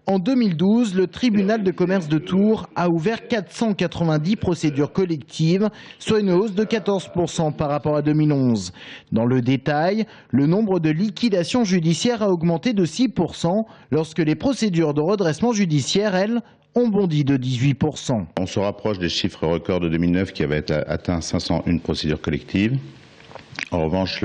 En 2012, le tribunal de commerce de Tours a ouvert 490 procédures collectives, soit une hausse de 14% par rapport à 2011. Dans le détail, le nombre de liquidations judiciaires a augmenté de 6%, lorsque les procédures de redressement judiciaire, elles, ont bondi de 18%. On se rapproche des chiffres records de 2009 qui avaient atteint 501 procédures collectives. En revanche,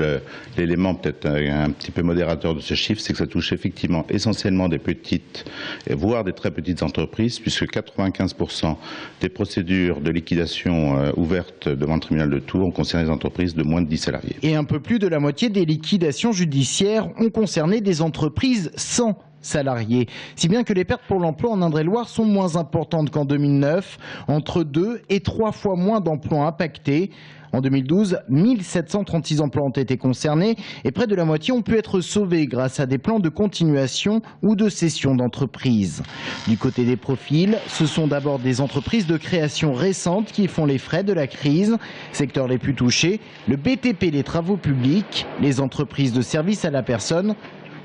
l'élément peut-être un petit peu modérateur de ce chiffre, c'est que ça touche effectivement essentiellement des petites, voire des très petites entreprises, puisque 95% des procédures de liquidation ouvertes devant le tribunal de Tours ont concerné des entreprises de moins de 10 salariés. Et un peu plus de la moitié des liquidations judiciaires ont concerné des entreprises sans salariés. Si bien que les pertes pour l'emploi en Indre-et-Loire sont moins importantes qu'en 2009, entre 2 et 3 fois moins d'emplois impactés. En 2012, 1736 emplois ont été concernés et près de la moitié ont pu être sauvés grâce à des plans de continuation ou de cession d'entreprises. Du côté des profils, ce sont d'abord des entreprises de création récentes qui font les frais de la crise. Secteurs les plus touchés, le BTP, les travaux publics, les entreprises de services à la personne,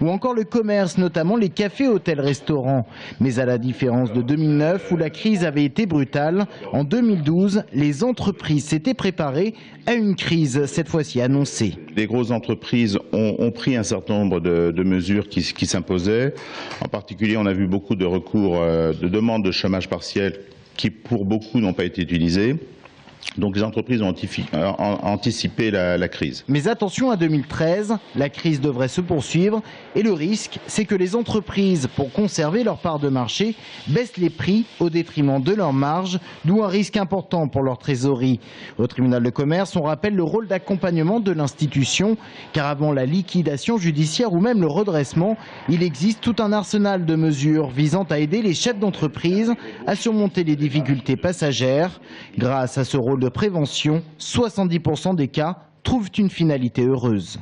ou encore le commerce, notamment les cafés, hôtels, restaurants. Mais à la différence de 2009, où la crise avait été brutale, en 2012, les entreprises s'étaient préparées à une crise, cette fois-ci annoncée. Les grosses entreprises ont pris un certain nombre de mesures qui s'imposaient. En particulier, on a vu beaucoup de recours, de demandes de chômage partiel qui, pour beaucoup, n'ont pas été utilisées. Donc les entreprises ont anticipé la crise. Mais attention à 2013, la crise devrait se poursuivre et le risque, c'est que les entreprises, pour conserver leur part de marché, baissent les prix au détriment de leurs marges, d'où un risque important pour leur trésorerie. Au tribunal de commerce, on rappelle le rôle d'accompagnement de l'institution, car avant la liquidation judiciaire ou même le redressement, il existe tout un arsenal de mesures visant à aider les chefs d'entreprise à surmonter les difficultés passagères. Grâce à ce rôle de prévention, 70% des cas trouvent une finalité heureuse.